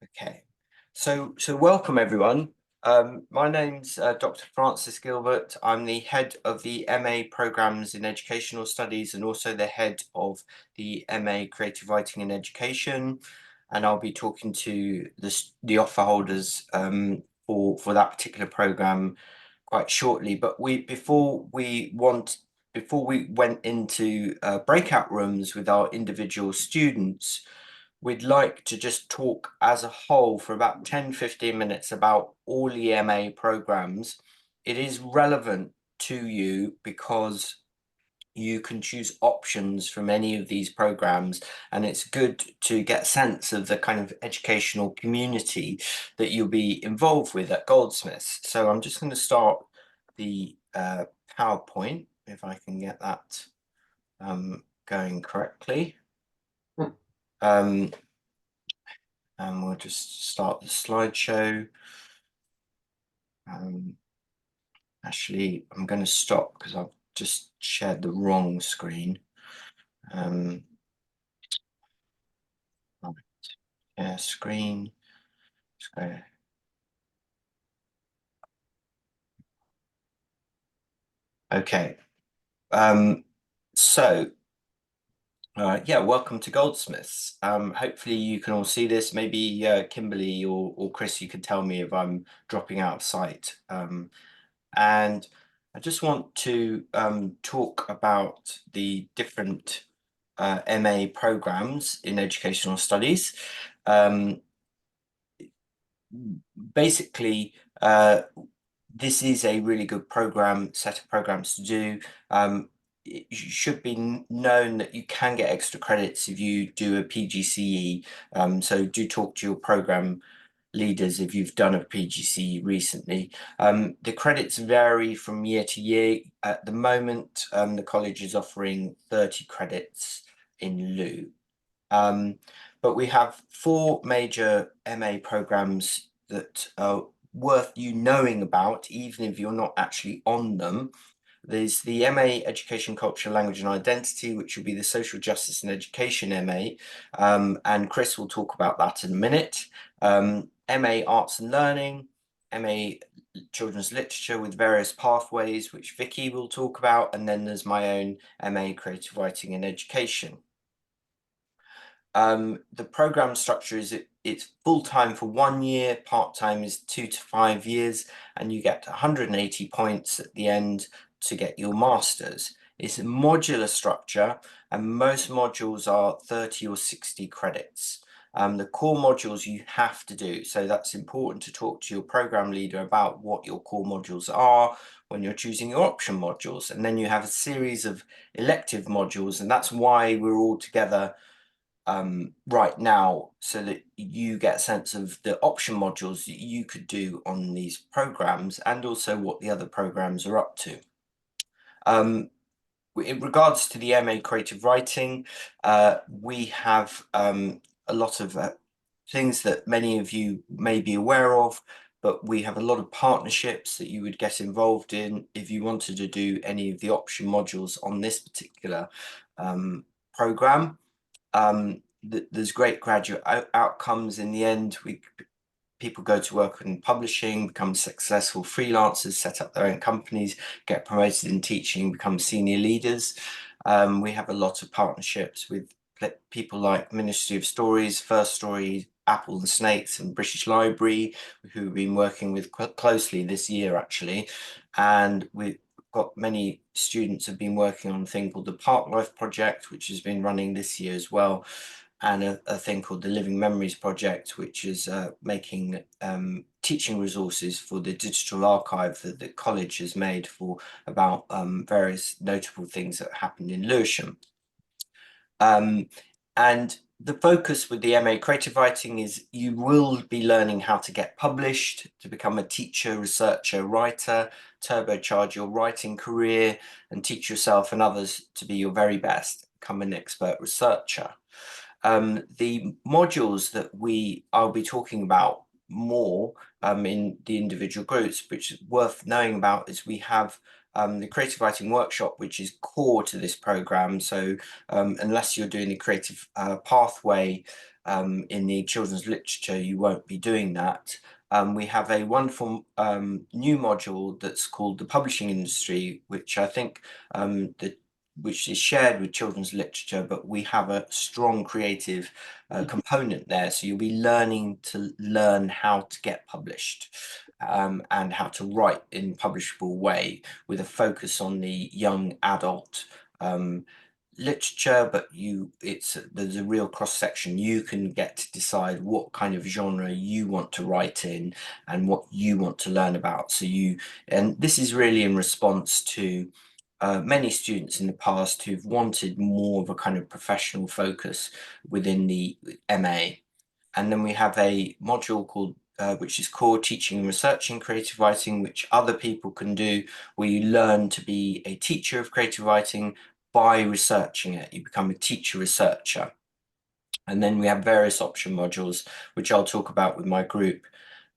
Okay, so welcome everyone. My name's Dr. Francis Gilbert. I'm the head of the MA programs in Educational Studies and also the head of the MA Creative Writing in Education. And I'll be talking to the offer holders for that particular program quite shortly. But before we went into breakout rooms with our individual students, we'd like to just talk as a whole for about 10-15 minutes about all EMA programs. It is relevant to you because you can choose options from any of these programs, and it's good to get a sense of the kind of educational community that you'll be involved with at Goldsmiths. So I'm just going to start the PowerPoint, if I can get that going correctly. And we'll just start the slideshow. Actually, I'm going to stop because I've just shared the wrong screen. Right. Yeah, screen. Let's go. Okay. Yeah, welcome to Goldsmiths. Hopefully you can all see this. Maybe Kimberly or Chris, you can tell me if I'm dropping out of sight. And I just want to talk about the different MA programs in educational studies. Basically, this is a really good set of programs to do. It should be known that you can get extra credits if you do a PGCE. So do talk to your program leaders if you've done a PGCE recently. The credits vary from year to year. At the moment, the college is offering 30 credits in lieu. But we have 4 major MA programs that are worth you knowing about, even if you're not actually on them. There's the MA Education, Culture, Language and Identity, which will be the Social Justice and Education MA, and Chris will talk about that in a minute. MA Arts and Learning, MA Children's Literature with various pathways, which Vicky will talk about, and then there's my own MA Creative Writing and Education. The program structure is it's full-time for 1 year, part-time is 2 to 5 years, and you get 180 points at the end to get your master's. It's a modular structure, and most modules are 30 or 60 credits. The core modules you have to do, so that's important to talk to your program leader about what your core modules are when you're choosing your option modules. And then you have a series of elective modules, and that's why we're all together right now, so that you get a sense of the option modules that you could do on these programs and also what the other programs are up to. In regards to the MA Creative Writing, we have a lot of things that many of you may be aware of, but we have a lot of partnerships that you would get involved in if you wanted to do any of the option modules on this particular program. There's great graduate outcomes in the end. People go to work in publishing, become successful freelancers, set up their own companies, get promoted in teaching, become senior leaders. We have a lot of partnerships with people like Ministry of Stories, First Story, Apple and Snakes, and British Library, who we've been working with closely this year, actually. And we've got many students have been working on a thing called the Park Life Project, which has been running this year as well, and a thing called the Living Memories Project, which is making teaching resources for the digital archive that the college has made for about various notable things that happened in Lewisham. And the focus with the MA Creative Writing is you will be learning how to get published, to become a teacher, researcher, writer, turbocharge your writing career, and teach yourself and others to be your very best, become an expert researcher. The modules that I'll be talking about more in the individual groups, which is worth knowing about, is we have the creative writing workshop, which is core to this program. So unless you're doing the creative pathway in the children's literature, you won't be doing that. We have a wonderful new module that's called the publishing industry, which I think which is shared with children's literature, but we have a strong creative component there. So you'll be learning how to get published and how to write in publishable way, with a focus on the young adult literature. But there's a real cross section. You can get to decide what kind of genre you want to write in and what you want to learn about. And this is really in response to many students in the past who've wanted more of a kind of professional focus within the MA. And then we have a module called which is Core Teaching and Research in Creative Writing, which other people can do, where you learn to be a teacher of creative writing by researching it. You become a teacher researcher. And then we have various option modules, which I'll talk about with my group,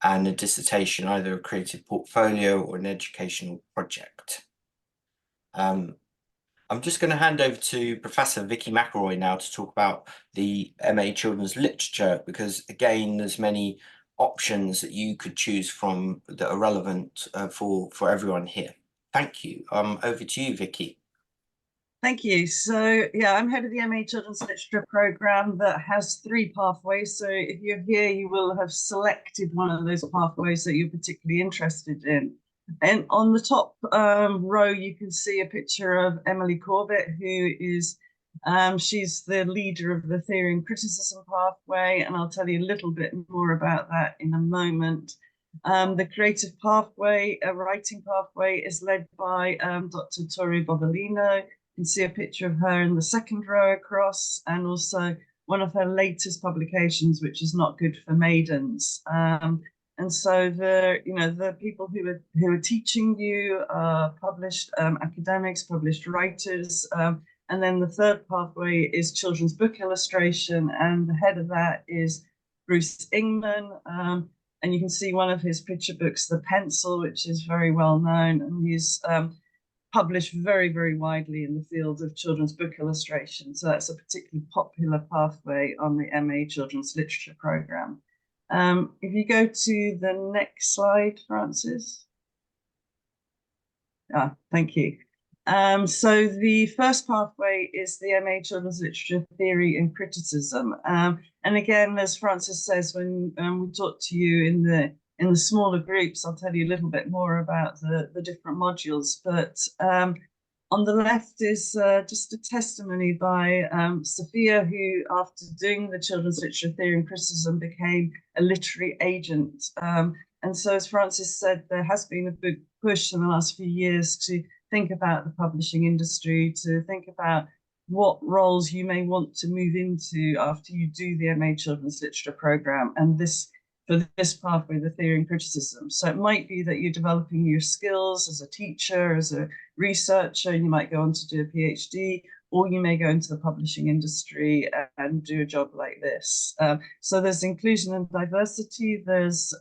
and a dissertation, either a creative portfolio or an educational project. I'm just going to hand over to Professor Vicky McElroy now to talk about the MA Children's Literature, because again, there's many options that you could choose from that are relevant for everyone here. Thank you. Over to you, Vicky. Thank you. So yeah, I'm head of the MA Children's Literature program that has 3 pathways. So if you're here, you will have selected one of those pathways that you're particularly interested in. And on the top row, you can see a picture of Emily Corbett, who is, she's the leader of the theory and criticism pathway, and I'll tell you a little bit more about that in a moment. The creative pathway, a writing pathway, is led by Dr. Tori Bobolino. You can see a picture of her in the second row across, and also one of her latest publications, which is Not Good for Maidens. And so the people who are teaching you are published academics, published writers, and then the third pathway is children's book illustration, and the head of that is Bruce Ingman. And you can see one of his picture books, The Pencil, which is very well known, and he's published very, very widely in the field of children's book illustration. So that's a particularly popular pathway on the MA Children's Literature program. If you go to the next slide, Francis. Thank you. So the first pathway is the MA Children's Literature Theory and Criticism. And again, as Francis says, when we talk to you in the smaller groups, I'll tell you a little bit more about the different modules. But on the left is just a testimony by Sophia, who, after doing the Children's Literature Theory and Criticism, became a literary agent. And so, as Francis said, there has been a big push in the last few years to think about the publishing industry, to think about what roles you may want to move into after you do the MA Children's Literature program. And for this pathway, the theory and criticism. So it might be that you're developing your skills as a teacher, as a researcher, you might go on to do a PhD, or you may go into the publishing industry and do a job like this. So there's inclusion and diversity, there's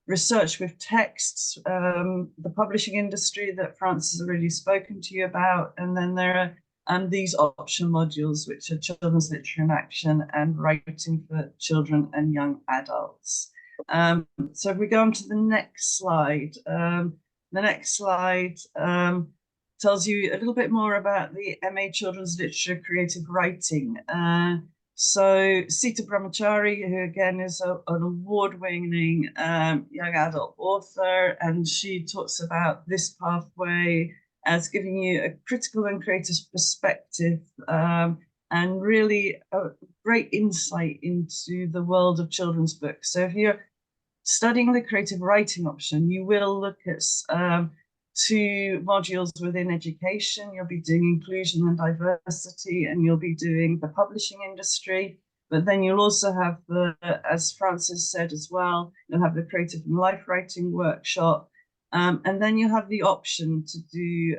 research with texts, the publishing industry that Francis has already spoken to you about, and then there are these option modules, which are children's literature in action and writing for children and young adults. So if we go on to the next slide, tells you a little bit more about the MA Children's Literature Creative Writing. So Sita Brahmachari, who again is an award-winning young adult author, and she talks about this pathway as giving you a critical and creative perspective and really a great insight into the world of children's books. So if you're studying the creative writing option, you will look at 2 modules within education. You'll be doing inclusion and diversity, and you'll be doing the publishing industry. But then you'll also have as Francis said as well, you'll have the creative and life writing workshop. And then you have the option to do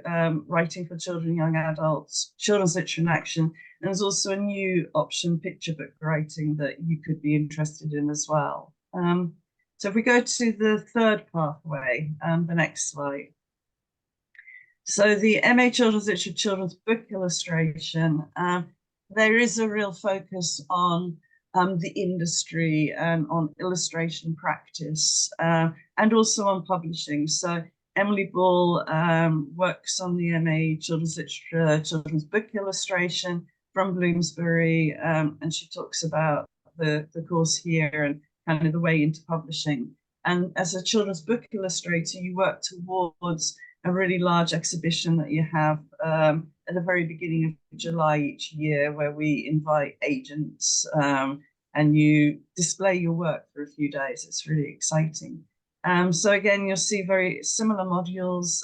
writing for children, young adults, children's literature in action. And there's also a new option, picture book writing, that you could be interested in as well. So if we go to the third pathway, the next slide. So the MA Children's Literature Children's Book Illustration, there is a real focus on the industry and on illustration practice and also on publishing. So Emily Ball works on the MA Children's Literature Children's Book Illustration from Bloomsbury, and she talks about the course here and kind of the way into publishing. And as a children's book illustrator, you work towards a really large exhibition that you have at the very beginning of July each year, where we invite agents and you display your work for a few days. It's really exciting. So again, you'll see very similar modules.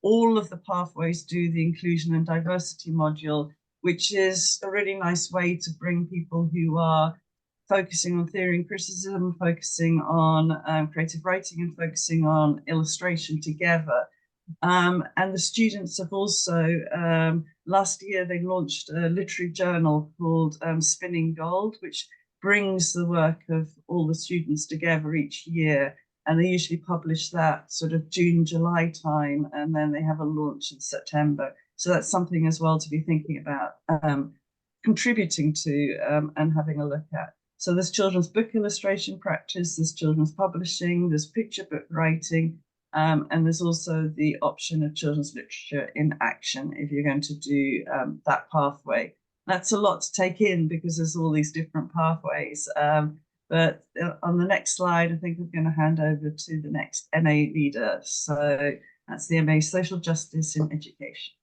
All of the pathways do the inclusion and diversity module, which is a really nice way to bring people who are focusing on theory and criticism, focusing on creative writing, and focusing on illustration together. And the students have also, last year, they launched a literary journal called Spinning Gold, which brings the work of all the students together each year. And they usually publish that sort of June, July time, and then they have a launch in September. So that's something as well to be thinking about, contributing to and having a look at. So there's children's book illustration practice, there's children's publishing, there's picture book writing, and there's also the option of children's literature in action if you're going to do that pathway. That's a lot to take in because there's all these different pathways. But on the next slide, I think I'm going to hand over to the next MA leader. So that's the MA Social Justice in Education.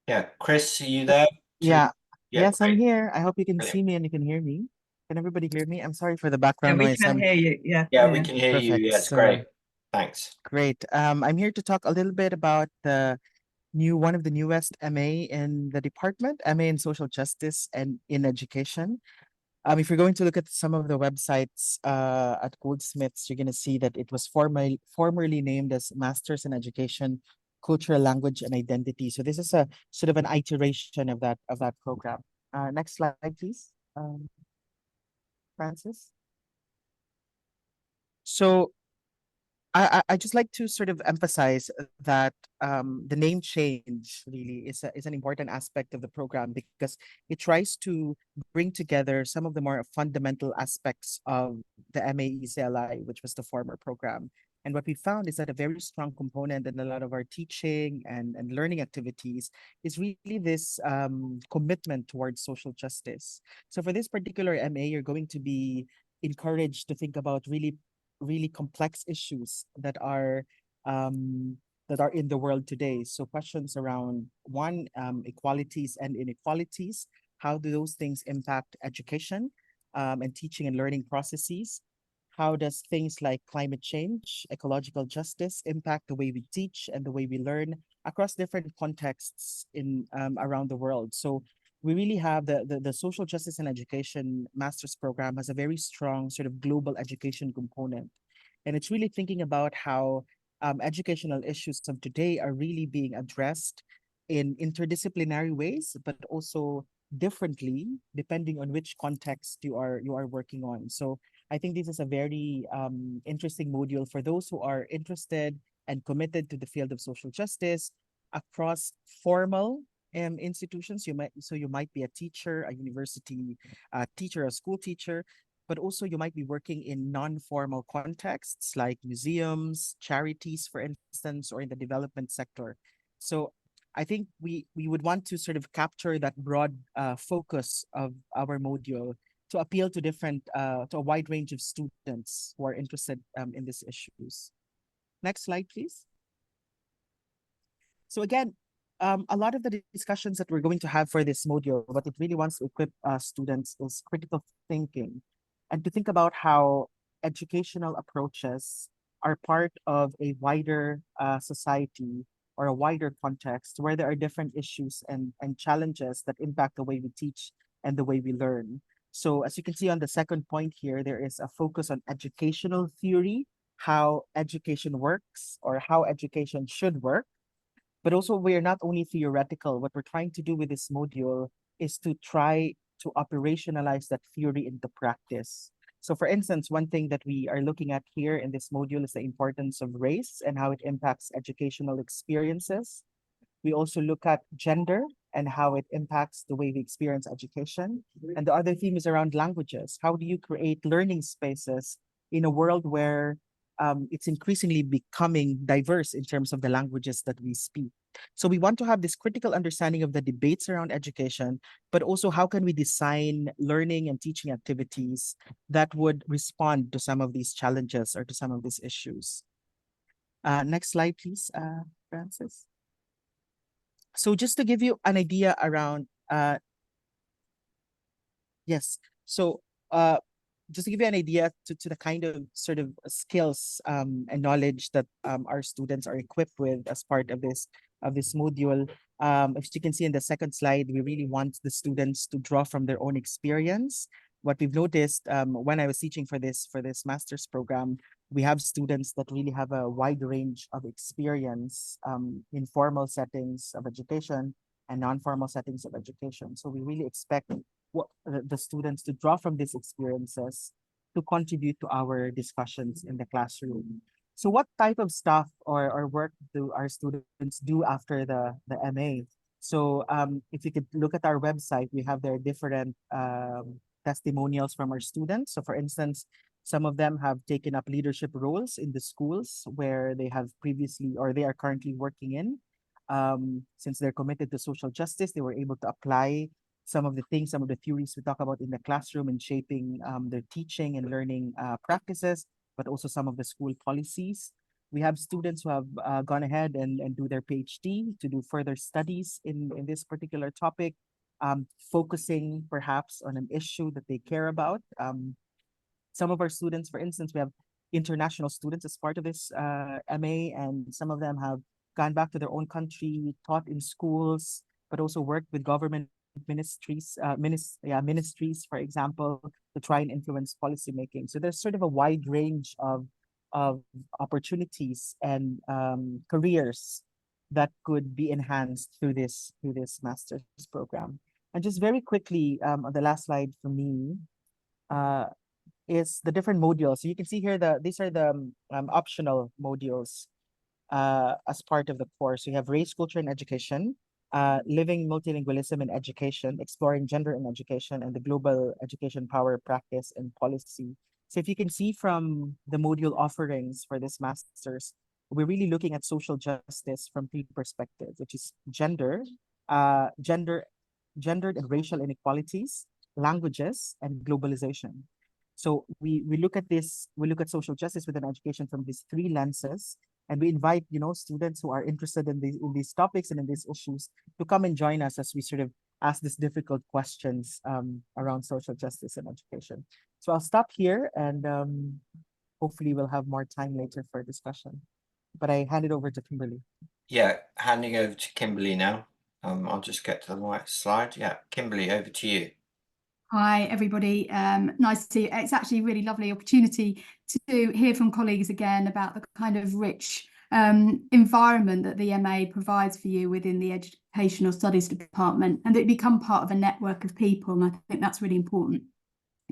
Yeah, Chris, are you there? Yeah. Yeah, Yes, I'm great. here. I hope you can Brilliant. see me and you can hear me. Can everybody hear me? I'm sorry for the Yeah, background we noise. can hear you. Yeah, Yeah, we can hear you. Perfect. Yeah, it's So great. Thanks. great. I'm here to talk a little bit about the one of the newest MA in the department, MA in Social Justice and in Education. If you're going to look at some of the websites at Goldsmiths, you're going to see that it was formerly named as Masters in Education, Cultural Language and Identity. So this is a sort of an iteration of that program. Next slide, please, Francis. So I just like to sort of emphasize that the name change really is an important aspect of the program because it tries to bring together some of the more fundamental aspects of the MAECLI, which was the former program. And what we found is that a very strong component in a lot of our teaching and learning activities is really this commitment towards social justice. So for this particular MA, you're going to be encouraged to think about really complex issues that are in the world today. So questions around one, equalities and inequalities. How do those things impact education and teaching and learning processes? How does things like climate change, ecological justice impact the way we teach and the way we learn across different contexts in around the world? So we really have the social justice and education master's program has a very strong sort of global education component. And it's really thinking about how educational issues of today are really being addressed in interdisciplinary ways, but also differently depending on which context you are working on. So I think this is a very interesting module for those who are interested and committed to the field of social justice across formal institutions. You might be a teacher, a university teacher, a school teacher, but also you might be working in non-formal contexts like museums, charities, for instance, or in the development sector. So I think we would want to sort of capture that broad focus of our module to appeal to to a wide range of students who are interested in these issues. Next slide, please. So again, a lot of the discussions that we're going to have for this module, what it really wants to equip students is critical thinking and to think about how educational approaches are part of a wider society or a wider context where there are different issues and challenges that impact the way we teach and the way we learn. So as you can see on the second point here, there is a focus on educational theory, how education works or how education should work. But also we are not only theoretical. What we're trying to do with this module is to try to operationalize that theory into practice. So for instance, one thing that we are looking at here in this module is the importance of race and how it impacts educational experiences. We also look at gender and how it impacts the way we experience education. And the other theme is around languages. How do you create learning spaces in a world where it's increasingly becoming diverse in terms of the languages that we speak? So we want to have this critical understanding of the debates around education, but also how can we design learning and teaching activities that would respond to some of these challenges or to some of these issues. Next slide, please, Francis. So just to give you an idea around, yes, so just to give you an idea to the kind of sort of skills and knowledge that our students are equipped with as part of this module. As you can see in the second slide, we really want the students to draw from their own experience. What we've noticed when I was teaching for this master's program, we have students that really have a wide range of experience in formal settings of education and non-formal settings of education. So we really expect the students to draw from these experiences to contribute to our discussions in the classroom. So what type of stuff or work do our students do after the MA? So if you could look at our website, we have their different testimonials from our students. So for instance, some of them have taken up leadership roles in the schools where they have previously or they are currently working in. Since they're committed to social justice, they were able to apply some of the things, some of the theories we talk about in the classroom in shaping their teaching and learning practices, but also some of the school policies. We have students who have gone ahead and do their PhD to do further studies in this particular topic, focusing perhaps on an issue that they care about. Some of our students, for instance, we have international students as part of this MA, and some of them have gone back to their own country, taught in schools, but also worked with government ministries, for example, to try and influence policymaking. So there's sort of a wide range of opportunities and careers that could be enhanced through this master's program. And just very quickly, on the last slide for me, is the different modules. So you can see here these are the optional modules as part of the course. We have race, culture, and education, living multilingualism in education, exploring gender in education, and the global education power, practice, and policy. So if you can see from the module offerings for this master's, we're really looking at social justice from three perspectives, which is gendered and racial inequalities, languages, and globalization. So we look at social justice within education from these three lenses, and we invite students who are interested in these topics and in these issues to come and join us as we sort of ask these difficult questions around social justice and education. So I'll stop here, and hopefully we'll have more time later for discussion. But I hand it over to Kimberly. Yeah, handing over to Kimberly now. I'll just get to the right slide. Yeah, Kimberly, over to you. Hi, everybody. Nice to see you. It's actually a really lovely opportunity to hear from colleagues again about the kind of rich environment that the MA provides for you within the Educational Studies Department, and that you become part of a network of people. And I think that's really important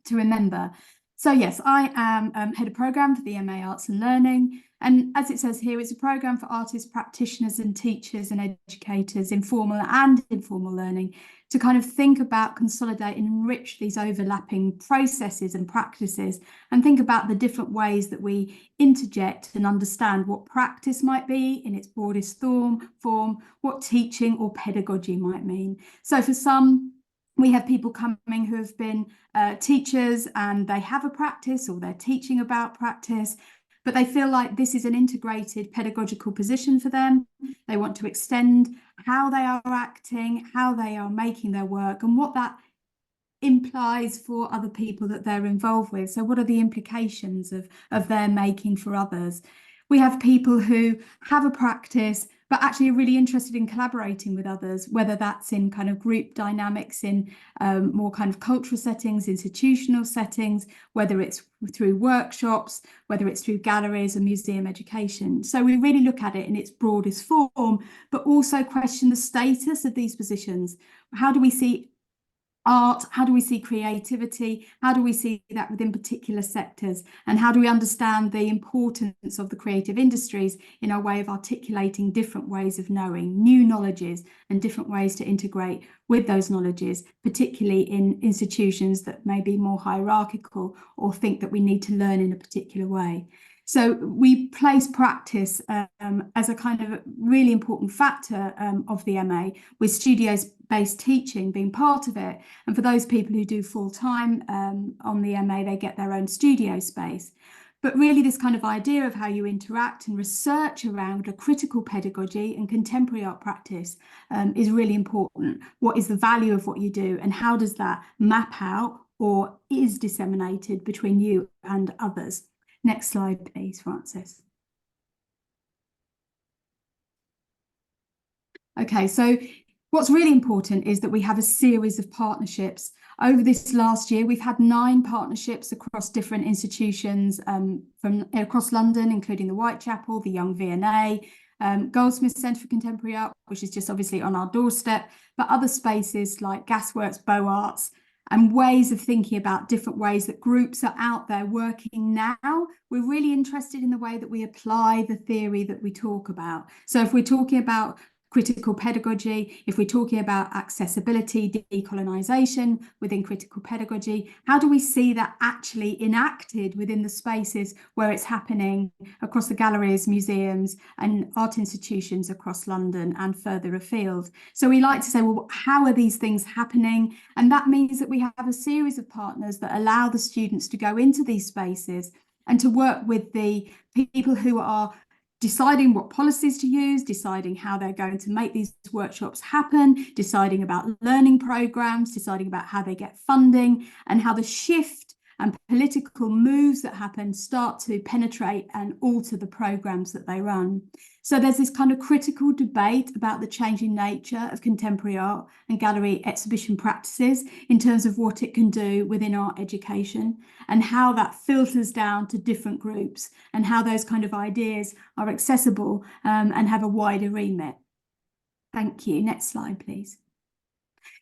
to remember. So yes, I am head of programme for the MA Arts and Learning. And as it says here, it's a programme for artists, practitioners and teachers and educators in formal and informal learning to kind of think about, consolidate and enrich these overlapping processes and practices, and think about the different ways that we interject and understand what practice might be in its broadest form, what teaching or pedagogy might mean. So for some, we have people coming who have been teachers and they have a practice or they're teaching about practice, but they feel like this is an integrated pedagogical position for them. They want to extend how they are acting, how they are making their work, and what that implies for other people that they're involved with. So what are the implications of their making for others? We have people who have a practice, but actually are really interested in collaborating with others, whether that's in kind of group dynamics, in more kind of cultural settings, institutional settings, whether it's through workshops, whether it's through galleries and museum education. So we really look at it in its broadest form, but also question the status of these positions. How do we see art? How do we see creativity? How do we see that within particular sectors? And how do we understand the importance of the creative industries in our way of articulating different ways of knowing, new knowledges, and different ways to integrate with those knowledges, particularly in institutions that may be more hierarchical or think that we need to learn in a particular way. So we place practice as a kind of really important factor of the MA, with studios-based teaching being part of it. And for those people who do full-time on the MA, they get their own studio space. But really this kind of idea of how you interact and research around a critical pedagogy and contemporary art practice is really important. What is the value of what you do, and how does that map out or is disseminated between you and others? Next slide, please, Francis. Okay, so what's really important is that we have a series of partnerships. Over this last year, we've had 9 partnerships across different institutions from across London, including the Whitechapel, the Young V&A, Goldsmiths Centre for Contemporary Art, which is just obviously on our doorstep, but other spaces like Gasworks, Beaux Arts, and ways of thinking about different ways that groups are out there working now. We're really interested in the way that we apply the theory that we talk about. So if we're talking about critical pedagogy, if we're talking about accessibility, decolonisation within critical pedagogy, how do we see that actually enacted within the spaces where it's happening across the galleries, museums and art institutions across London and further afield? So we like to say, well, how are these things happening? And that means that we have a series of partners that allow the students to go into these spaces and to work with the people who are deciding what policies to use, deciding how they're going to make these workshops happen, deciding about learning programs, deciding about how they get funding, and how the shift and political moves that happen start to penetrate and alter the programs that they run. So there's this kind of critical debate about the changing nature of contemporary art and gallery exhibition practices in terms of what it can do within art education, and how that filters down to different groups, and how those kind of ideas are accessible and have a wider remit. Thank you. Next slide, please.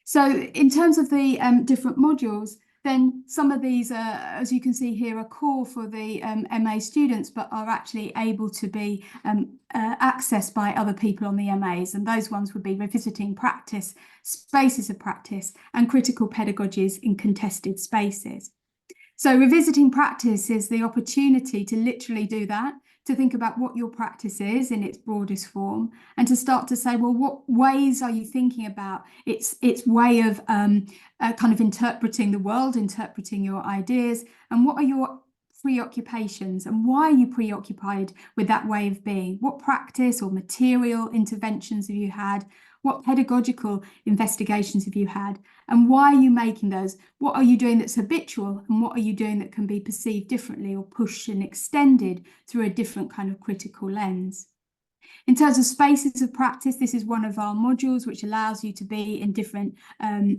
So in terms of the different modules, then some of these, as you can see here, are core for the MA students, but are actually able to be accessed by other people on the MAs. And those ones would be revisiting practice, spaces of practice, and critical pedagogies in contested spaces. So revisiting practice is the opportunity to literally do that, to think about what your practice is in its broadest form, and to start to say, well, what ways are you thinking about its way of kind of interpreting the world, interpreting your ideas, and what are your preoccupations, and why are you preoccupied with that way of being? What practice or material interventions have you had? What pedagogical investigations have you had? And why are you making those? What are you doing that's habitual? And what are you doing that can be perceived differently or pushed and extended through a different kind of critical lens? In terms of spaces of practice, this is one of our modules which allows you to be in different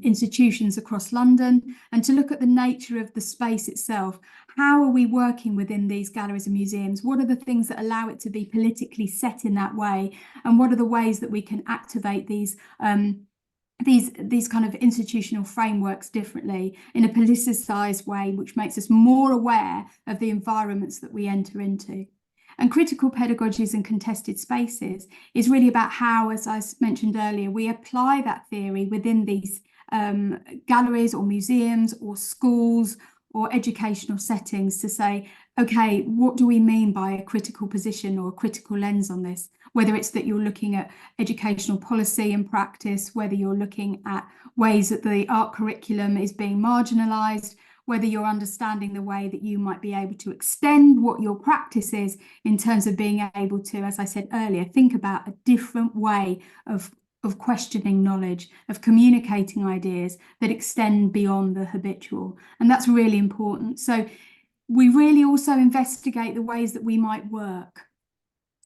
institutions across London and to look at the nature of the space itself. How are we working within these galleries and museums? What are the things that allow it to be politically set in that way? And what are the ways that we can activate these kind of institutional frameworks differently in a politicised way, which makes us more aware of the environments that we enter into? And critical pedagogies and contested spaces is really about how, as I mentioned earlier, we apply that theory within these galleries or museums or schools or educational settings to say, okay, what do we mean by a critical position or a critical lens on this? Whether it's that you're looking at educational policy and practice, whether you're looking at ways that the art curriculum is being marginalised, whether you're understanding the way that you might be able to extend what your practice is in terms of being able to, as I said earlier, think about a different way of questioning knowledge, of communicating ideas that extend beyond the habitual. And that's really important. So we really also investigate the ways that we might work.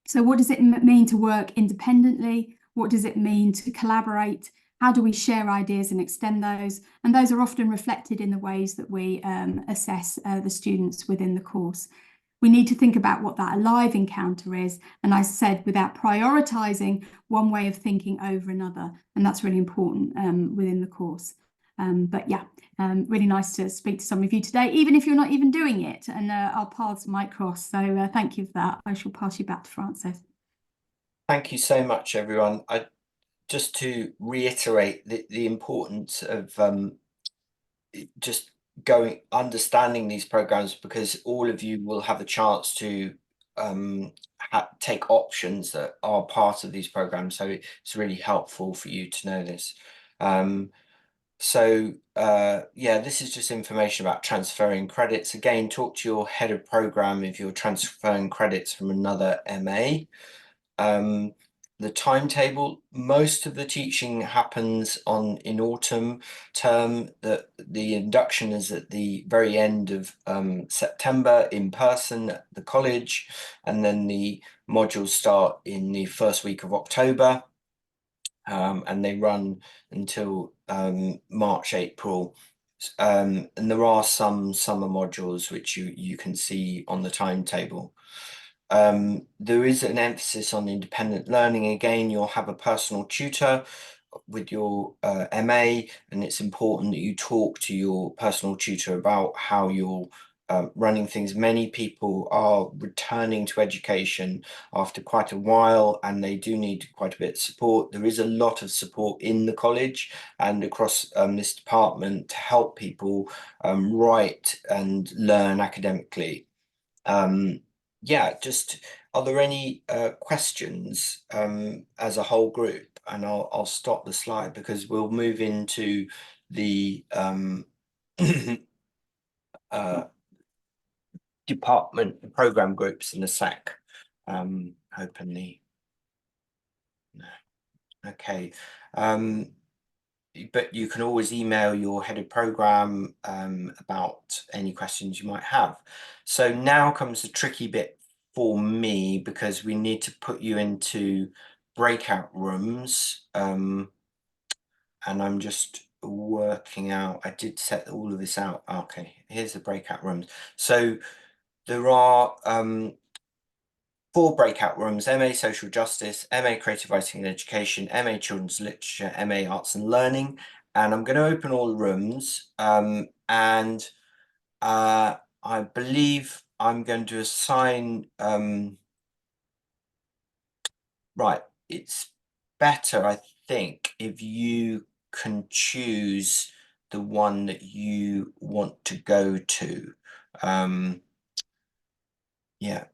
So what does it mean to work independently? What does it mean to collaborate? How do we share ideas and extend those? And those are often reflected in the ways that we assess the students within the course. We need to think about what that alive encounter is. And I said, without prioritising one way of thinking over another. And that's really important within the course. But yeah, really nice to speak to some of you today, even if you're not even doing it, and our paths might cross. So thank you for that. I shall pass you back to Frances. Thank you so much, everyone. Just to reiterate the importance of just understanding these programs, because all of you will have a chance to take options that are part of these programs. So it's really helpful for you to know this. Yeah, this is just information about transferring credits. Again, talk to your head of program if you're transferring credits from another MA. The timetable, most of the teaching happens in autumn term. The induction is at the very end of September in person at the college, and then the modules start in the first week of October, and they run until March, April. And there are some summer modules which you can see on the timetable. There is an emphasis on independent learning. Again, you'll have a personal tutor with your MA, and it's important that you talk to your personal tutor about how you're running things. Many people are returning to education after quite a while, and they do need quite a bit of support. There is a lot of support in the college and across this department to help people write and learn academically. Yeah, just are there any questions as a whole group? And I'll stop the slide because we'll move into the department program groups in a sec. Openly. No. Okay. But you can always email your head of program about any questions you might have. So now comes the tricky bit for me, because we need to put you into breakout rooms. And I'm just working out, I did set all of this out. Okay, here's the breakout rooms. So there are 4 breakout rooms: MA Social Justice, MA Creative Writing and Education, MA Children's Literature, MA Arts and Learning. And I'm going to open all the rooms, and I believe I'm going to assign, right, it's better, I think, if you can choose the one that you want to go to. Yeah.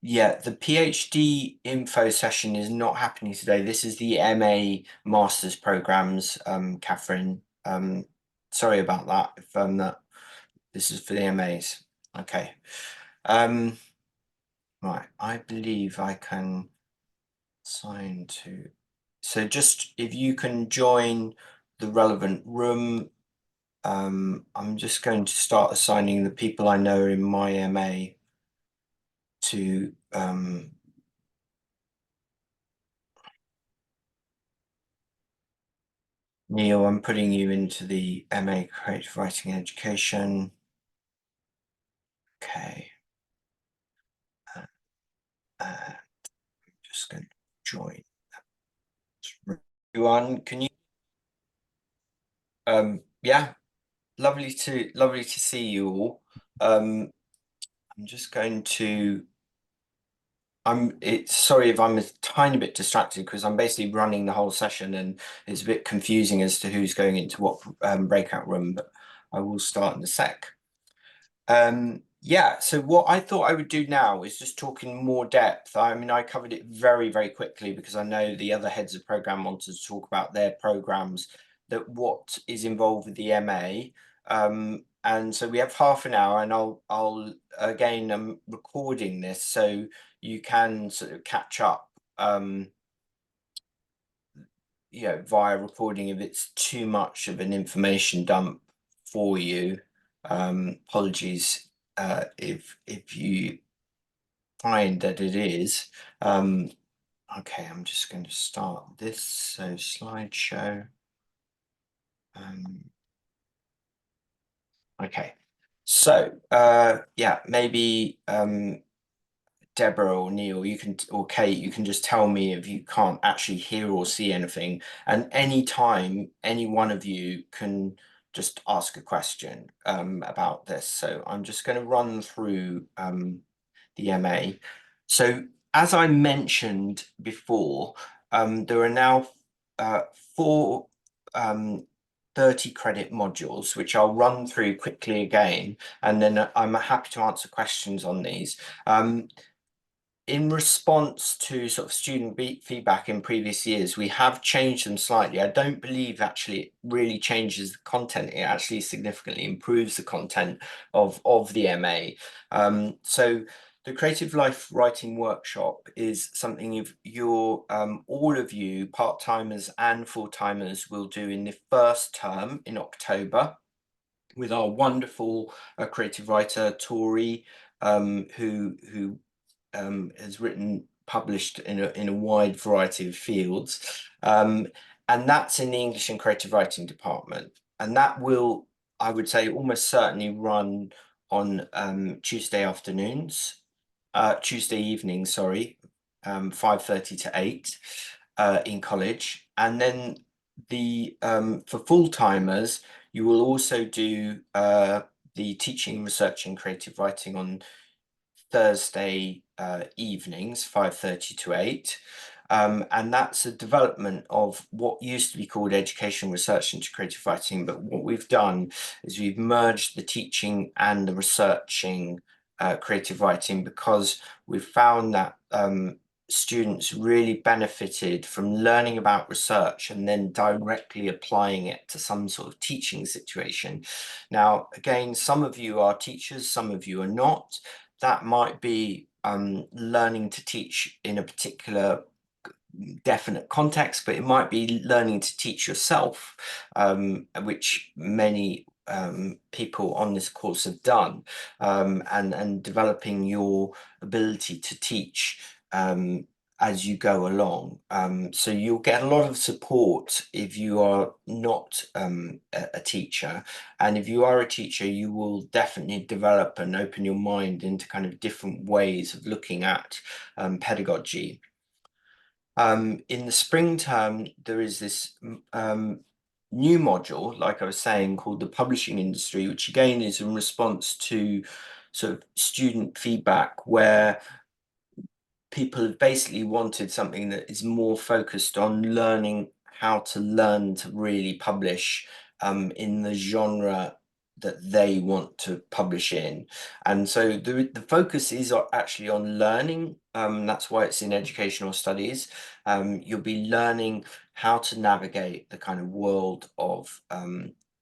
Yeah, the PhD info session is not happening today. This is the MA Masters programs, Catherine. Sorry about that. If that this is for the MAs. Okay. Right, I believe I can assign to. So just if you can join the relevant room, I'm just going to start assigning the people I know in my MA to Neil, I'm putting you into the MA Creative Writing and Education. Okay. I'm just going to join. Everyone, can you? Yeah, lovely to see you all. I'm just going to. Sorry if I'm a tiny bit distracted, because I'm basically running the whole session and it's a bit confusing as to who's going into what breakout room, but I will start in a sec. Yeah, so what I thought I would do now is just talk in more depth. I mean, I covered it very, very quickly because I know the other heads of program wanted to talk about their programs, that what is involved with the MA. And so we have half an hour, and I'll again, I'm recording this so you can sort of catch up, you know, via recording if it's too much of an information dump for you. Apologies if you find that it is. Okay, I'm just going to start this. So slideshow. Okay, so yeah, maybe Deborah or Neil, or Kate, you can just tell me if you can't actually hear or see anything. And anytime, any one of you can just ask a question about this. So I'm just going to run through the MA. So as I mentioned before, there are now 4 30 credit modules, which I'll run through quickly again, and then I'm happy to answer questions on these. In response to sort of student feedback in previous years, we have changed them slightly. I don't believe actually it really changes the content. It actually significantly improves the content of the MA. So the Creative Life Writing Workshop is something all of you, part-timers and full-timers, will do in the first term in October with our wonderful creative writer, Tori, who has published in a wide variety of fields, and that's in the English and Creative Writing department, and that will, I would say, almost certainly run on Tuesday evening, sorry, 5:30 to 8 in college. And then for full-timers, you will also do the teaching, research and creative writing on Thursday evenings, 5:30 to 8. And that's a development of what used to be called education research into creative writing. But what we've done is we've merged the teaching and the researching creative writing, because we've found that students really benefited from learning about research and then directly applying it to some sort of teaching situation. Now, again, some of you are teachers, some of you are not. That might be learning to teach in a particular definite context, but it might be learning to teach yourself, which many people on this course have done, and developing your ability to teach as you go along. So you'll get a lot of support if you are not a teacher. And if you are a teacher, you will definitely develop and open your mind into kind of different ways of looking at pedagogy. In the spring term, there is this new module, like I was saying, called the publishing industry, which again is in response to sort of student feedback, where people have basically wanted something that is more focused on learning how to learn to really publish in the genre that they want to publish in. And so the focus is actually on learning. That's why it's in educational studies. You'll be learning how to navigate the kind of world of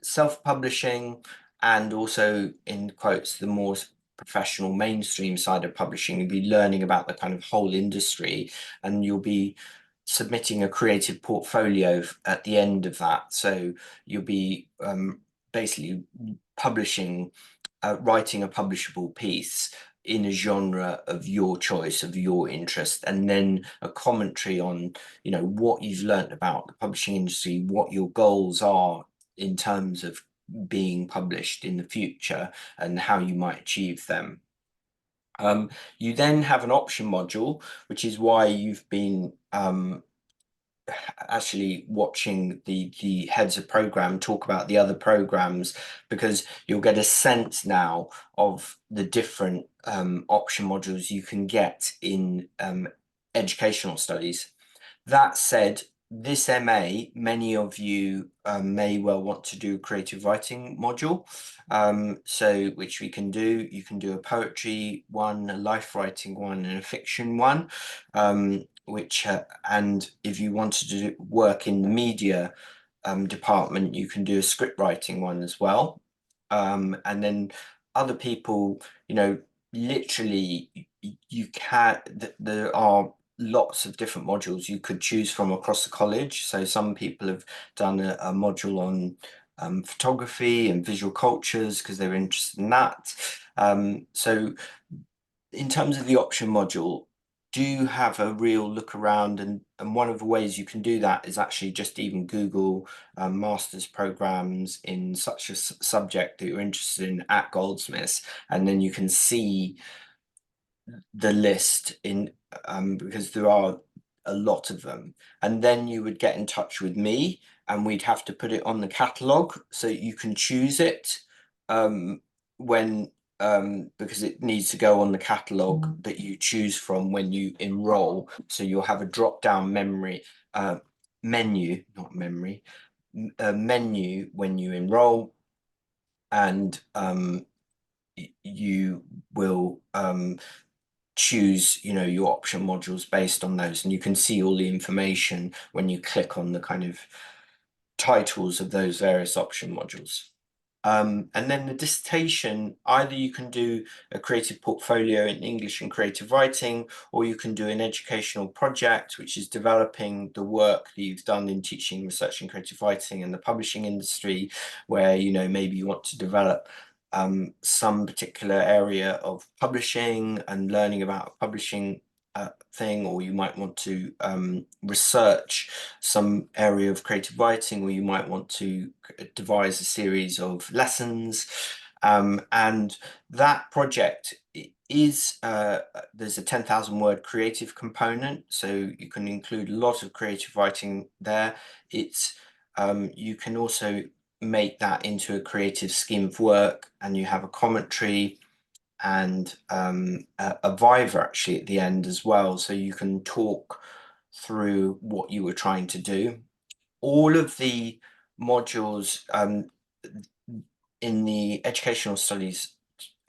self-publishing, and also, in quotes, the more professional mainstream side of publishing. You'll be learning about the kind of whole industry, and you'll be submitting a creative portfolio at the end of that. So you'll be basically publishing, writing a publishable piece in a genre of your choice, of your interest, and then a commentary on, you know, what you've learned about the publishing industry, what your goals are in terms of being published in the future, and how you might achieve them. You then have an option module, which is why you've been actually watching the heads of program talk about the other programs, because you'll get a sense now of the different option modules you can get in educational studies. That said, this MA, many of you may well want to do a creative writing module, so which we can do. You can do a poetry one, a life writing one, and a fiction one, which and if you wanted to work in the media department, you can do a script writing one as well. And then other people, you know, literally you can, there are lots of different modules you could choose from across the college. So some people have done a module on photography and visual cultures because they're interested in that. So in terms of the option module, do have a real look around, and one of the ways you can do that is actually just even Google master's programs in such a subject that you're interested in at Goldsmiths, and then you can see the list in because there are a lot of them, and then you would get in touch with me and we'd have to put it on the catalogue so you can choose it when because it needs to go on the catalogue that you choose from when you enroll. So you'll have a drop down menu, not memory, a menu when you enroll, and you will choose, your option modules based on those, and you can see all the information when you click on the kind of titles of those various option modules. And then the dissertation, either you can do a creative portfolio in English and creative writing, or you can do an educational project, which is developing the work that you've done in teaching, research and creative writing and the publishing industry, where, maybe you want to develop some particular area of publishing and learning about a publishing thing, or you might want to research some area of creative writing, or you might want to devise a series of lessons, and that project is there's a 10,000 word creative component, so you can include a lot of creative writing there. It's you can also make that into a creative scheme of work, and you have a commentary and a viva actually at the end as well, so you can talk through what you were trying to do. All of the modules in the educational studies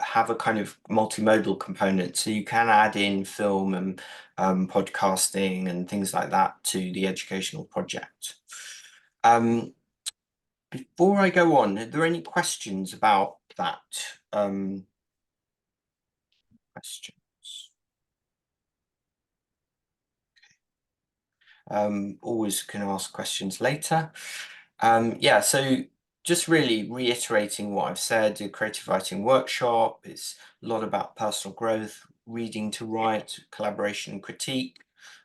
have a kind of multimodal component, so you can add in film and podcasting and things like that to the educational project. Before I go on, are there any questions about that? Questions? Always can ask questions later. Yeah, so just really reiterating what I've said, the creative writing workshop is a lot about personal growth, reading to write, collaboration and critique,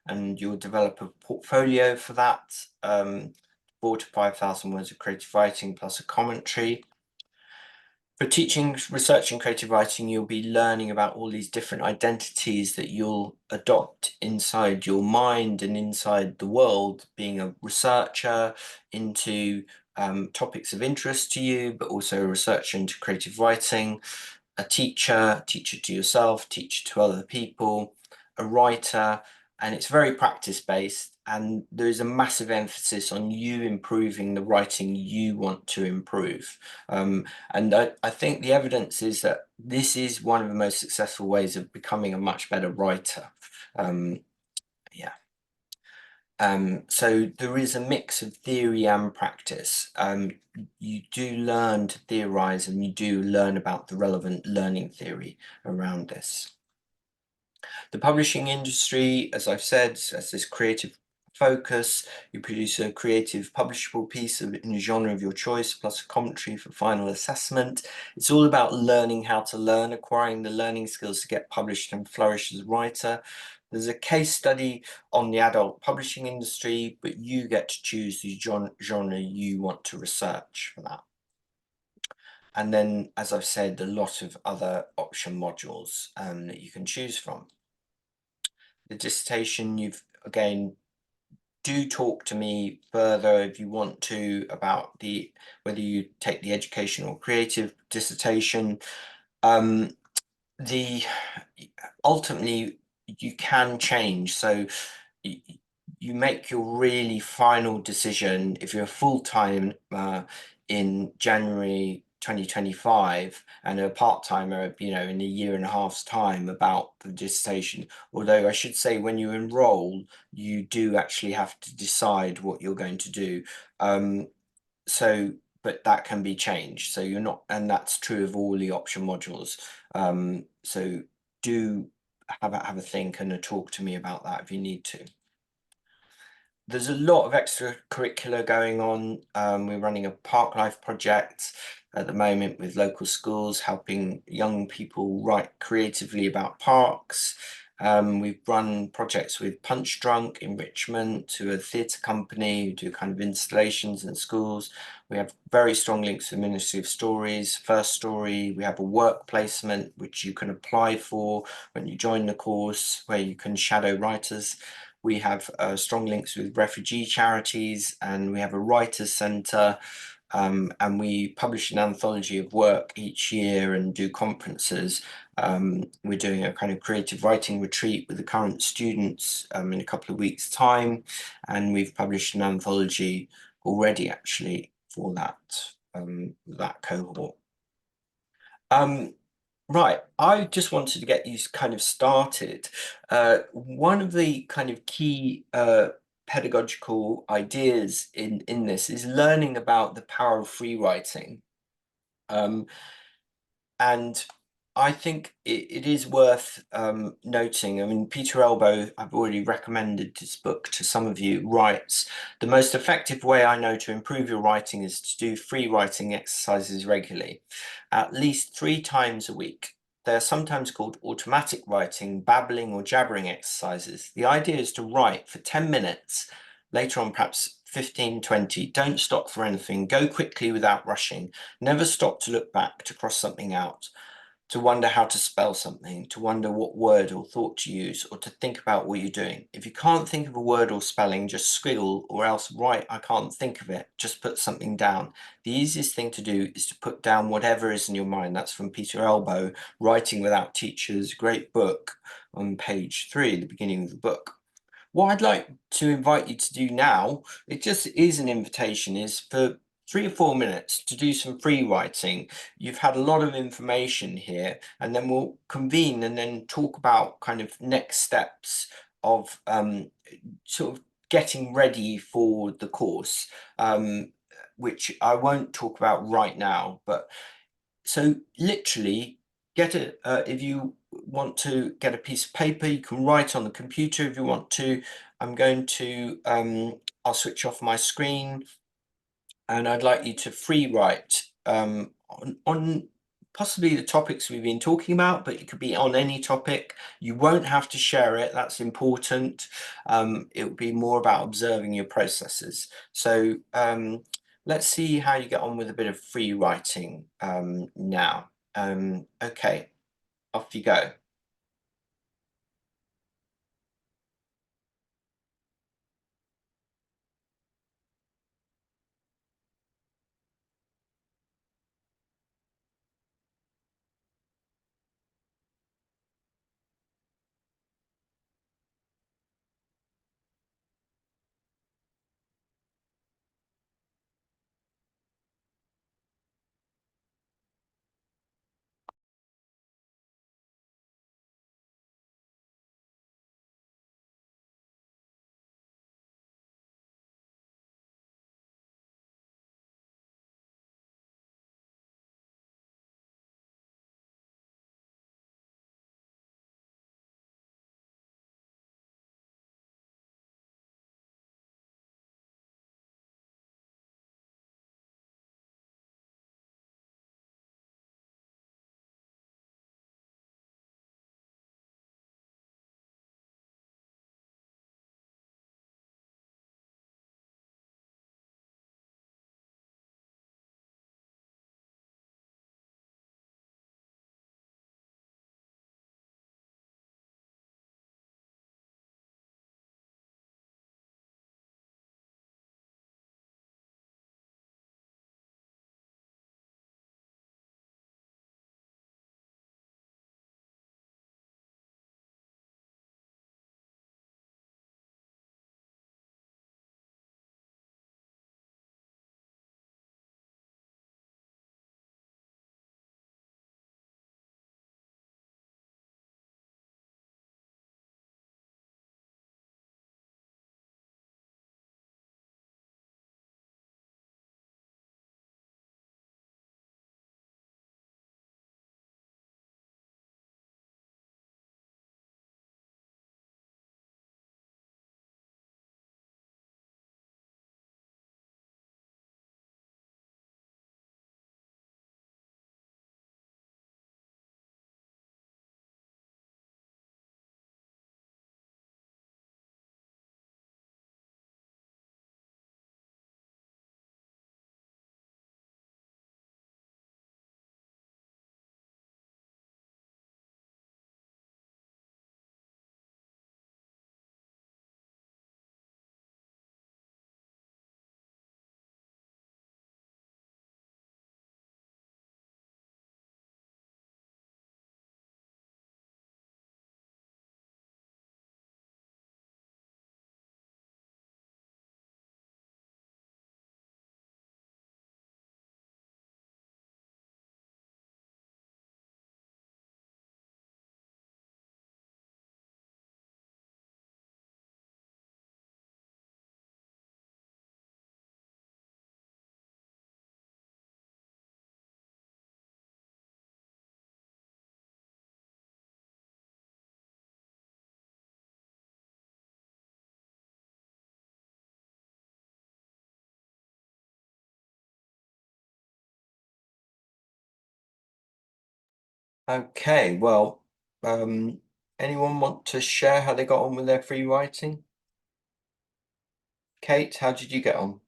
and you'll develop a portfolio for that, 4,000 to 5,000 words of creative writing plus a commentary. For teaching, research and creative writing, you'll be learning about all these different identities that you'll adopt inside your mind and inside the world, being a researcher into topics of interest to you, but also a researcher into creative writing, a teacher to yourself, teacher to other people, a writer, and it's very practice-based, and there's a massive emphasis on you improving the writing you want to improve. And I think the evidence is that this is one of the most successful ways of becoming a much better writer. Yeah. So there is a mix of theory and practice. You do learn to theorize, and you do learn about the relevant learning theory around this. The publishing industry, as I've said, has this creative focus. You produce a creative publishable piece in a genre of your choice, plus a commentary for final assessment. It's all about learning how to learn, acquiring the learning skills to get published and flourish as a writer. There's a case study on the adult publishing industry, but you get to choose the genre you want to research for that. And then, as I've said, a lot of other option modules that you can choose from. The dissertation, you've again, do talk to me further if you want to about whether you take the educational or creative dissertation. Ultimately you can change, so you make your really final decision if you're full-time in January 2025 and a part-timer, in a year and a half's time about the dissertation. Although I should say, when you enroll, you do actually have to decide what you're going to do. But that can be changed. So you're not, and that's true of all the option modules. So do have a think and talk to me about that if you need to. There's a lot of extracurricular going on. We're running a park life project at the moment with local schools, helping young people write creatively about parks. We've run projects with Punch Drunk in Richmond, to a theatre company who do kind of installations in schools. We have very strong links to the Ministry of Stories, First Story. We have a work placement, which you can apply for when you join the course, where you can shadow writers. We have strong links with refugee charities, and we have a writers' centre. And we publish an anthology of work each year and do conferences. We're doing a kind of creative writing retreat with the current students in a couple of weeks' time, and we've published an anthology already actually for that cohort. Right, I just wanted to get you kind of started. One of the kind of key pedagogical ideas in this is learning about the power of free writing. And I think it is worth noting. I mean, Peter Elbow, I've already recommended this book to some of you, writes, "The most effective way I know to improve your writing is to do free writing exercises regularly, at least 3 times a week. They are sometimes called automatic writing, babbling or jabbering exercises. The idea is to write for 10 minutes, later on perhaps 15, 20. Don't stop for anything. Go quickly without rushing. Never stop to look back, to cross something out, to wonder how to spell something, to wonder what word or thought to use, or to think about what you're doing. If you can't think of a word or spelling, just scribble, or else write, I can't think of it. Just put something down. The easiest thing to do is to put down whatever is in your mind." That's from Peter Elbow, Writing Without Teachers, great book, on page 3, the beginning of the book. What I'd like to invite you to do now, it just is an invitation, is for 3 or 4 minutes to do some free writing. You've had a lot of information here, and then we'll convene and then talk about kind of next steps of sort of getting ready for the course, which I won't talk about right now. But so literally get it, if you want to get a piece of paper, you can write on the computer if you want to. I'm going to, I'll switch off my screen, and I'd like you to free write on possibly the topics we've been talking about, but it could be on any topic. You won't have to share it, that's important. It will be more about observing your processes. So let's see how you get on with a bit of free writing now. Okay, off you go. Okay, well, anyone want to share how they got on with their free writing? Kate, how did you get on?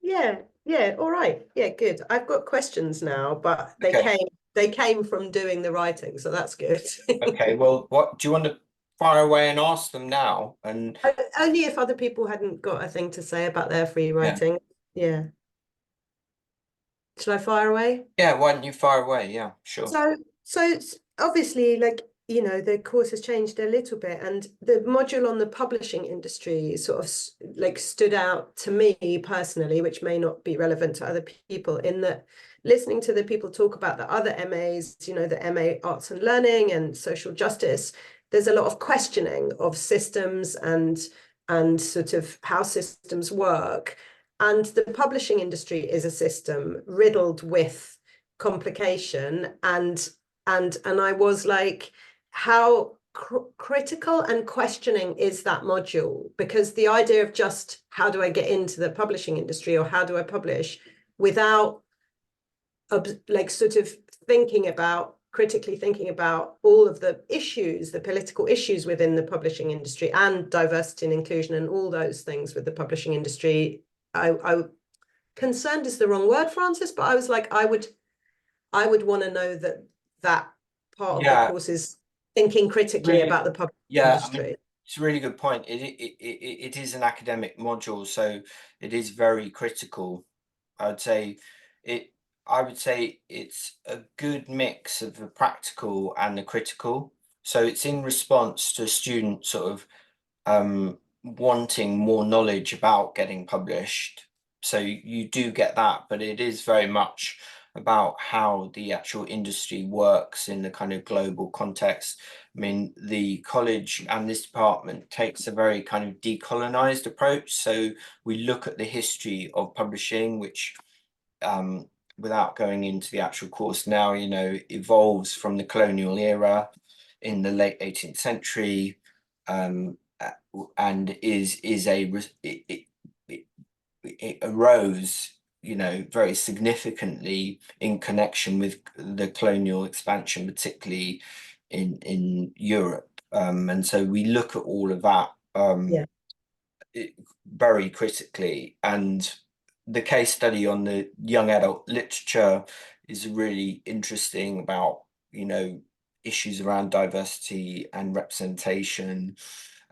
Yeah, all right. Yeah, good. I've got questions now, but Okay. they came from doing the writing, so that's good. Okay, well, what do you want to fire away and ask them now? And Only if other people hadn't got a thing to say about their free yeah, writing. Yeah. Should I fire away? yeah, why don't you fire away? Yeah, sure. So obviously, like, you know, the course has changed a little bit, and the module on the publishing industry sort of like stood out to me personally, which may not be relevant to other people, in that listening to the people talk about the other MAs, you know, the MA Arts and Learning and Social Justice, there's a lot of questioning of systems and sort of how systems work. And the publishing industry is a system riddled with complication, and I was like, how critical and questioning is that module? Because the idea of just how do I get into the publishing industry, or how do I publish, without like sort of critically thinking about all of the issues, the political issues within the publishing industry, and diversity and inclusion and all those things with the publishing industry. I concerned is the wrong word, Francis, but I was like, I would want to know that part of the Yeah, course is thinking critically really, about the public yeah, I industry. mean, it's a really good point. It is an academic module, so it is very critical. I'd say it, I would say it's a good mix of the practical and the critical. So it's in response to students sort of wanting more knowledge about getting published. So you do get that, but it is very much about how the actual industry works in the kind of global context. I mean, the college and this department takes a very kind of decolonized approach. So we look at the history of publishing, which without going into the actual course now, you know, evolves from the colonial era in the late 18th century, and it arose, you know, very significantly in connection with the colonial expansion, particularly in Europe. And so we look at all of that Yeah. very critically. And the case study on the young adult literature is really interesting about, you know, issues around diversity and representation.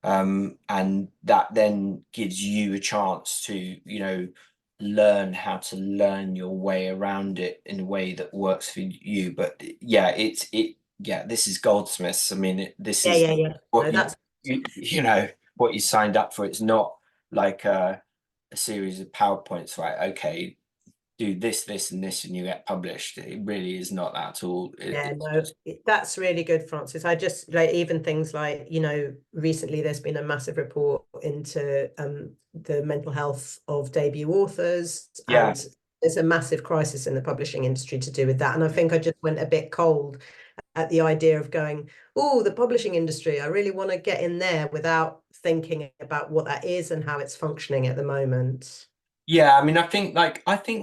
And that then gives you a chance to, you know, learn how to learn your way around it in a way that works for you. But yeah, this is Goldsmiths. I mean, this is Yeah. what No, that's you know, what you signed up for. It's not like a series of PowerPoints, right? Okay, do this, and this, and you get published. It really is not that at all. yeah, no, that's really good, Francis. I just like, even things like, you know, recently there's been a massive report into the mental health of debut authors, Yeah. and there's a massive crisis in the publishing industry to do with that. And I think I just went a bit cold at the idea of going, oh, the publishing industry, I really want to get in there, without thinking about what that is and how it's functioning at the moment. Yeah, I mean, I think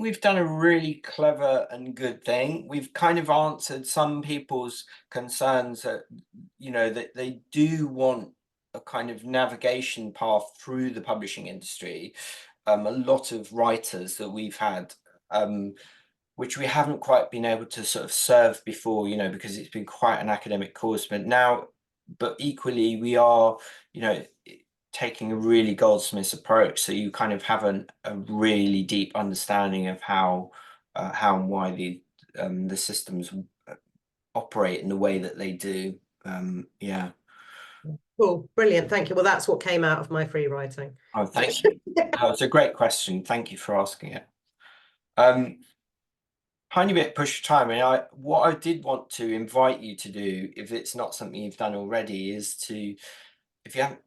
we've done a really clever and good thing. We've kind of answered some people's concerns that, you know, that they do want a kind of navigation path through the publishing industry. A lot of writers that we've had, which we haven't quite been able to sort of serve before, you know, because it's been quite an academic course. But equally, we are, you know, taking a really Goldsmiths approach. So you kind of have a really deep understanding of how and why the systems operate in the way that they do. Yeah. Cool, brilliant, thank you. Well, that's what came out of my free writing. Oh, thank you. It's a great question. Thank you for asking it. Tiny bit push for time. And what I did want to invite you to do, if it's not something you've done already, is to, if you haven't,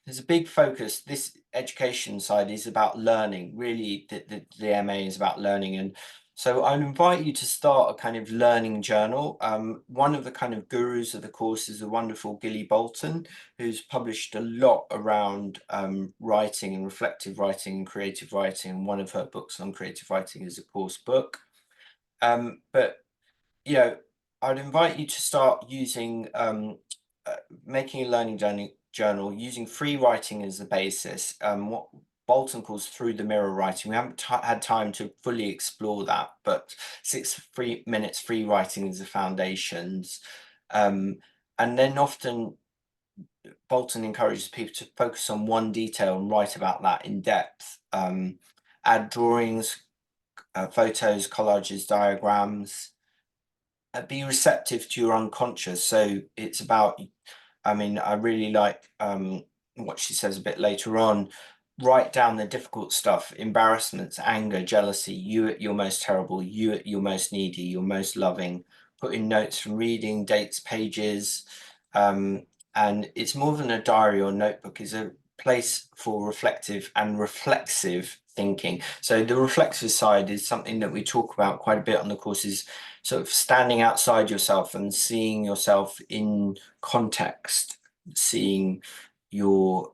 there's a big focus. This education side is about learning. Really, the MA is about learning, and so I'd invite you to start a kind of learning journal. One of the kind of gurus of the course is the wonderful Gilly Bolton, who's published a lot around writing and reflective writing and creative writing. And one of her books on creative writing is a course book. But you know, I'd invite you to start using making a learning journal using free writing as the basis. What Bolton calls through the mirror writing. We haven't had time to fully explore that, but 6 minutes free writing is the foundations. And then often Bolton encourages people to focus on one detail and write about that in depth. Add drawings, photos, collages, diagrams. Be receptive to your unconscious. So it's about, I mean, I really like what she says a bit later on. Write down the difficult stuff: embarrassments, anger, jealousy, you at your most terrible, you at your most needy, your most loving. Put in notes from reading, dates, pages. And it's more than a diary or notebook, it's a place for reflective and reflexive thinking. So the reflexive side is something that we talk about quite a bit on the courses, sort of standing outside yourself and seeing yourself in context, seeing your,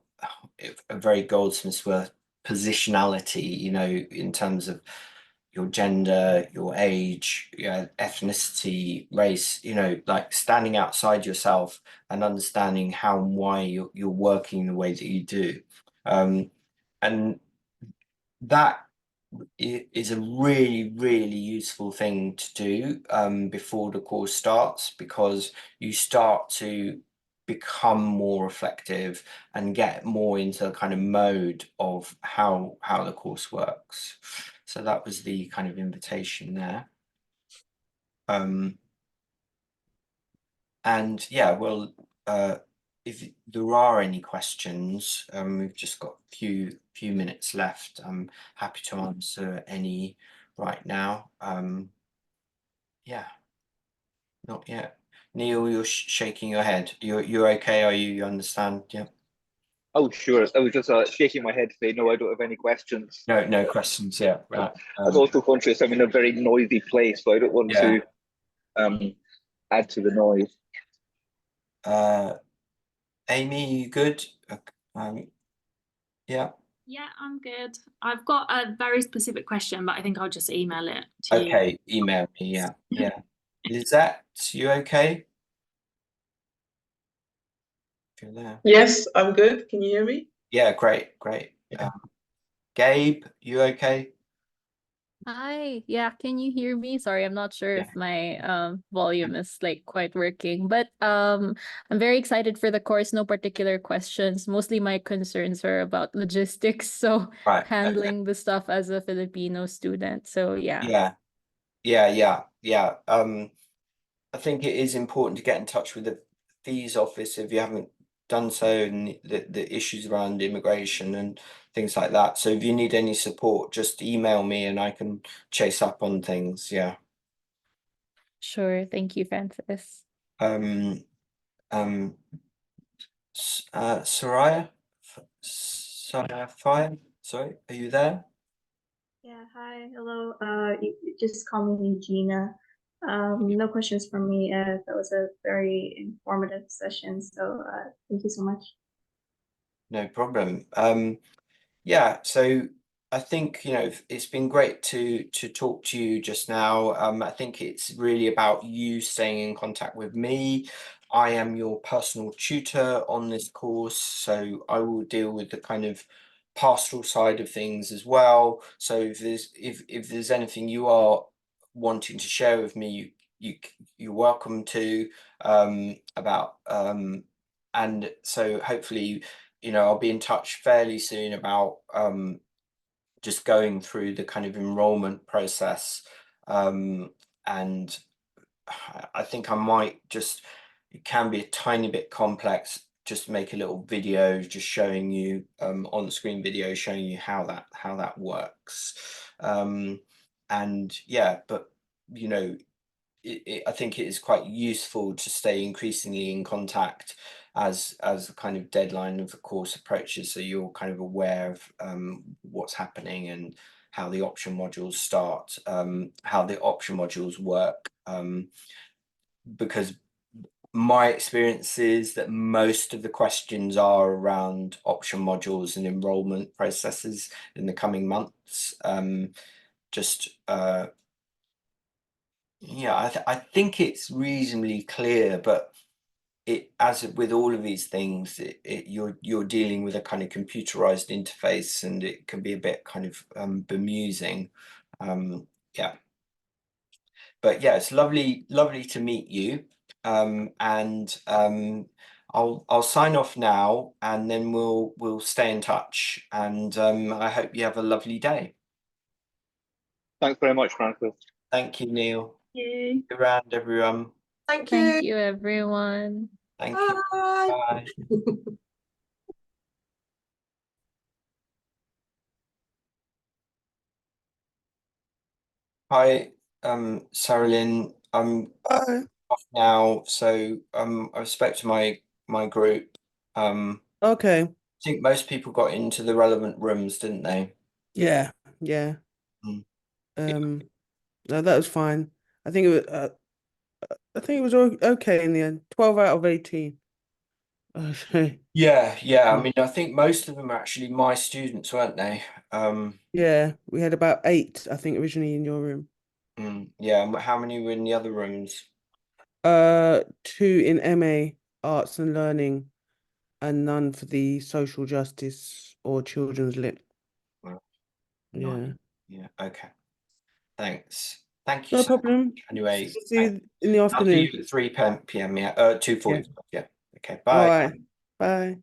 a very Goldsmiths word, positionality, you know, in terms of your gender, your age, your ethnicity, race, you know, like standing outside yourself and understanding how and why you're working the way that you do. And that is a really, really useful thing to do before the course starts, because you start to become more reflective and get more into the kind of mode of how the course works. So that was the kind of invitation there. And yeah, well, if there are any questions, we've just got a few minutes left. I'm happy to answer any right now. Yeah, not yet. Neil, you're shaking your head. You're okay? Are you understand? Yeah. Oh, sure. I was just shaking my head to say, no, I don't have any questions. No questions. Yeah. Right. I was also conscious I'm in a very noisy place, so I don't want to add to the noise. Amy, you good? Yeah. Yeah, I'm good. I've got a very specific question, but I think I'll just email it to you. Okay, email me. Yeah. Lizette, you okay? If you're there. Yes, I'm good. Can you hear me? Yeah, great. Gabe, you okay? Hi, yeah, can you hear me? Sorry, I'm not sure Yeah. if my volume is like quite working, but I'm very excited for the course. No particular questions. Mostly my concerns are about logistics, so Right. handling the stuff as a Filipino student. So yeah. Yeah. I think it is important to get in touch with the fees office if you haven't done so, and the issues around immigration and things like that. So if you need any support, just email me and I can chase up on things. Yeah. Sure. Thank you, Francis. Soraya, Fire, sorry, are you there? Yeah, hi, hello. You just call me Gina. No questions from me. That was a very informative session, so thank you so much. No problem. Yeah, so I think, you know, it's been great to talk to you just now. I think it's really about you staying in contact with me. I am your personal tutor on this course, so I will deal with the kind of pastoral side of things as well. So if there's anything you are wanting to share with me, you're welcome to, about and so hopefully, you know, I'll be in touch fairly soon about just going through the kind of enrollment process. And I think I might just, it can be a tiny bit complex, just make a little video just showing you on the screen video showing you how that works. And yeah, but you know, I think it is quite useful to stay increasingly in contact as the kind of deadline of the course approaches, so you're kind of aware of what's happening and how the option modules start, how the option modules work, because my experience is that most of the questions are around option modules and enrollment processes in the coming months. Yeah, I think it's reasonably clear, but as with all of these things, you're dealing with a kind of computerized interface, and it can be a bit kind of bemusing. Yeah, but yeah, it's lovely to meet you. And I'll sign off now, and then we'll stay in touch. And I hope you have a lovely day. Thanks very much, Francis. Thank you, Neil. you. Good round, everyone. Thank you. Thank you, everyone. Thank you. Bye. Bye. Hi, Sarah Lynn. I'm Hi. off now, so I spoke to my group. I Okay. think most people got into the relevant rooms, didn't they? Yeah. Yeah. Mm. No, that was fine. I think it was. I think it was okay in the end. 12 out of 18. Okay. Yeah. I Mm. mean, I think most of them are actually my students, weren't they? Yeah, we had about 8, I think, originally in your room. Yeah. And how many were in the other rooms? 2 in MA Arts and Learning, and none for the social justice or children's lit. Well, Yeah. Yeah. Okay. Thanks. Thank you No so problem. much. Anyway, See you in the I'll see afternoon. you at 3 p.m. Yeah. 2:45. Yeah. Okay. All Bye. right. Bye.